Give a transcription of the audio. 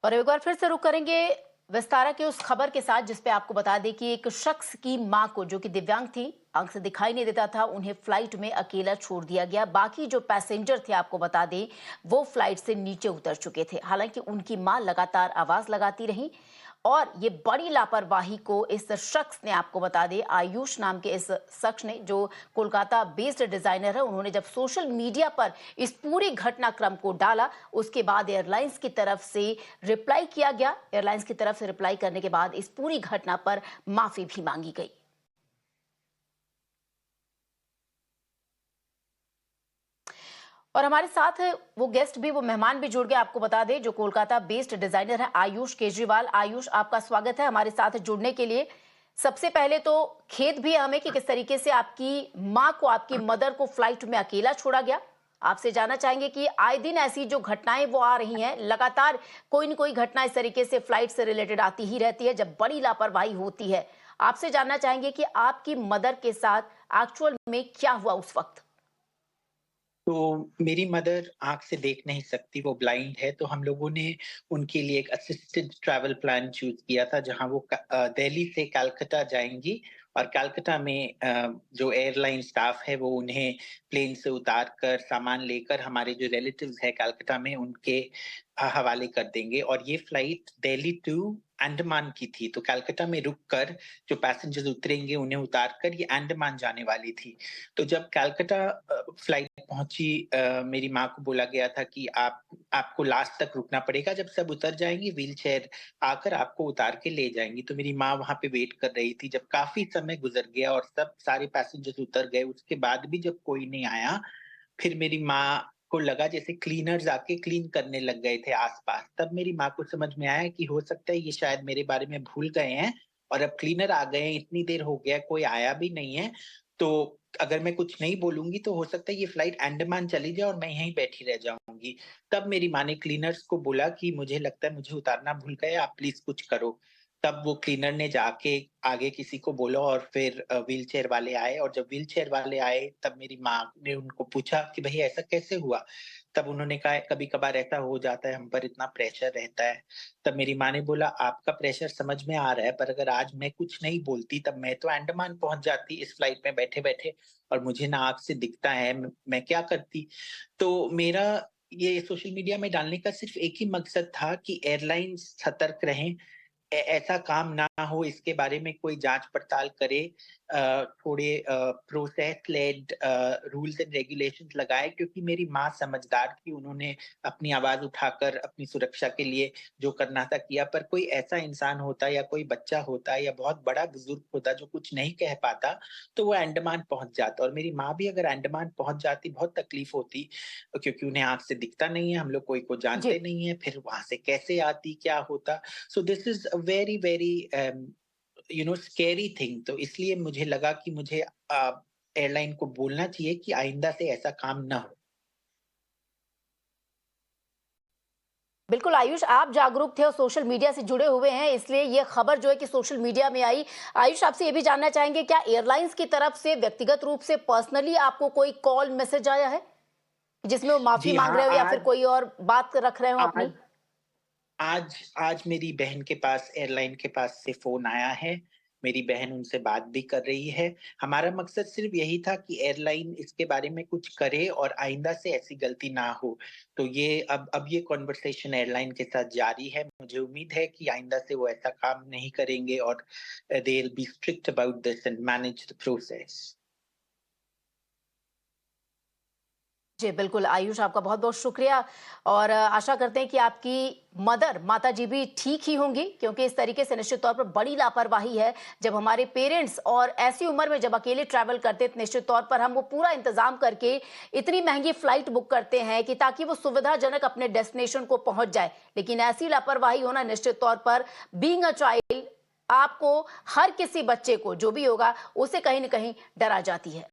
और एक बार फिर से रुक करेंगे विस्तारा के उस खबर के साथ जिसपे आपको बता दें कि एक शख्स की मां को, जो कि दिव्यांग थी, आंख से दिखाई नहीं देता था, उन्हें फ्लाइट में अकेला छोड़ दिया गया। बाकी जो पैसेंजर थे, आपको बता दें, वो फ्लाइट से नीचे उतर चुके थे। हालांकि उनकी मां लगातार आवाज लगाती रही और ये बड़ी लापरवाही को इस शख्स ने, आपको बता दें, आयुष नाम के इस शख्स ने, जो कोलकाता बेस्ड डिजाइनर है, उन्होंने जब सोशल मीडिया पर इस पूरी घटनाक्रम को डाला, उसके बाद एयरलाइंस की तरफ से रिप्लाई किया गया। एयरलाइंस की तरफ से रिप्लाई करने के बाद इस पूरी घटना पर माफी भी मांगी गई। और हमारे साथ वो गेस्ट भी, वो मेहमान भी जुड़ गए, आपको बता दें, जो कोलकाता बेस्ड डिजाइनर है आयुष केजरीवाल। आयुष, आपका स्वागत है हमारे साथ जुड़ने के लिए। सबसे पहले तो खेद भी है हमें कि किस तरीके से आपकी मां को, आपकी मदर को फ्लाइट में अकेला छोड़ा गया। आपसे जानना चाहेंगे कि आए दिन ऐसी जो घटनाएं वो आ रही हैं, लगातार कोई न कोई घटना इस तरीके से फ्लाइट से रिलेटेड आती ही रहती है जब बड़ी लापरवाही होती है। आपसे जानना चाहेंगे कि आपकी मदर के साथ एक्चुअल में क्या हुआ उस वक्त। तो मेरी मदर आँख से देख नहीं सकती, वो ब्लाइंड है, तो हम लोगों ने उनके लिए एक असिस्टेड ट्रैवल प्लान चूज़ किया था, जहाँ वो दिल्ली से कलकत्ता जाएँगी और कलकत्ता में जो एयरलाइन स्टाफ है, वो उन्हें प्लेन से उतार कर, सामान लेकर हमारे जो रिलेटिव्स हैं कलकत्ता में, उनके हवाले कर देंगे और ये फ्लाइट दिल्ली टू अंडमान की थी, तो कलकत्ता में रुक कर जो पैसेंजर्स उतरेंगे, उन्हें उतार कर ये अंडमान जाने वाली थी। तो जब कलकत्ता फ्लाइट पहुँची, मेरी माँ को बोला गया था कि आपको लास्ट तक रुकना पड़ेगा, जब सब उतर जाएँगे व्हीलचेयर आकर आपको उतार के ले जाएँगी। तो मेरी माँ वहाँ पे वेट कर रही थी, जब काफ़ी समय गुज़र गया और सब सारे पैसेंजर्स उतर गए, उसके बाद भी जब कोई नहीं आया, फिर मेरी माँ को लगा जैसे क्लीनर्स आके क्लीन करने लग गए थे आस-पास। तब मेरी माँ को समझ में आया कि हो सकता है ये शायद मेरे बारे में भूल गए हैं और अब क्लीनर आ गए हैं, इतनी देर हो गया, कोई आया भी नहीं है, तो अगर मैं कुछ नहीं बोलूँगी तो हो सकता है ये फ्लाइट अंडमान चली जाए और मैं यहीं बैठी रह जाऊँगी। तब मेरी माँ ने क्लीनर्स को बोला कि मुझे लगता है मुझे उतारना भूल गए, आप प्लीज़ कुछ करो। तब वो क्लीनर ने जाके आगे किसी को बोला और फिर व्हीलचेयर वाले आए और जब व्हीलचेयर वाले आए तब मेरी माँ ने उनको पूछा कि भई ऐसा कैसे हुआ? तब उन्होंने कहा कभी-कभार ऐसा हो जाता है, हम पर इतना प्रेशर रहता है। तब मेरी माँ ने बोला आपका प्रेशर समझ में आ रहा है, पर अगर आज मैं कुछ नहीं बोलती तब मैं तो अंडमान पहुँच जाती इस फ्लाइट में बैठे-बैठे और मुझे ना आँख से दिखता है, मैं क्या करती? तो मेरा ये सोशल मीडिया में डालने का सिर्फ़ एक ही मकसद था कि एयरलाइन्स सतर्क रहें, ऐसा काम ना हो, इसके बारे में कोई जाँच-पड़ताल करे, थोड़े process led rules and regulations लगाए क्योंकि मेरी माँ समझदार थी, उन्होंने अपनी आवाज़ उठाकर अपनी सुरक्षा के लिए जो करना था किया। पर कोई ऐसा इंसान होता या कोई बच्चा होता या बहुत बड़ा बुज़ुर्ग होता जो कुछ नहीं कह पाता, तो वो अंडमान पहुँच जाता और मेरी माँ भी अगर अंडमान पहुँच जाती, बहुत तकलीफ़ होती क्योंकि उन्हें आँख से दिखता नहीं है, हम लोग कोई को जी, जानते नहीं हैं, फिर वहाँ से कैसे आती, क्या होता? So this is a very, very scary thing, तो इसलिए मुझे लगा कि मुझे एयरलाइन को बोलना चाहिए कि आइंदा से ऐसा काम ना हो। बिल्कुल आयुष, आप जागरूक थे और सोशल मीडिया से जुड़े हुए हैं, इसलिए ये खबर जो है कि सोशल मीडिया में आई। आयुष, आपसे ये भी जानना चाहेंगे, क्या एयरलाइंस की तरफ से व्यक्तिगत रूप से पर्सनली आपको कोई कॉल मैसेज आया है जिसमें वो माफी जी मांग हाँ, रहे हो या फिर कोई और बात रख रहे हो आज अपनी? आज आज मेरी बहन के पास एयरलाइन के पास से फ़ोन आया है। मेरी बहन उनसे बात भी कर रही है। हमारा मकसद सिर्फ़ यही था कि एयरलाइन इसके बारे में कुछ करे और आइंदा से ऐसी गलती ना हो। तो ये अब ये कन्वर्सेशन एयरलाइन के साथ जारी है। मुझे उम्मीद है कि आइंदा से वो ऐसा काम नहीं करेंगे और they will be strict about this and manage the process. जी, बिल्कुल आयुष, आपका बहुत-बहुत शुक्रिया और आशा करते हैं कि आपकी माताजी भी ठीक ही होंगी, क्योंकि इस तरीके से निश्चित तौर पर बड़ी लापरवाही है। जब हमारे पेरेंट्स और ऐसी उम्र में जब अकेले ट्रैवल करते हैं, तो निश्चित तौर पर हम वो पूरा इंतज़ाम करके इतनी महँगी फ्लाइट बुक करते हैं कि ताकि वो सुविधाजनक अपने डेस्टिनेशन को पहुँच जाए। लेकिन ऐसी लापरवाही होना निश्चित तौर पर, बीइंग अ चाइल्ड, आपको, हर किसी बच्चे को जो भी होगा, उसे कहीं न कहीं डरा जाती है।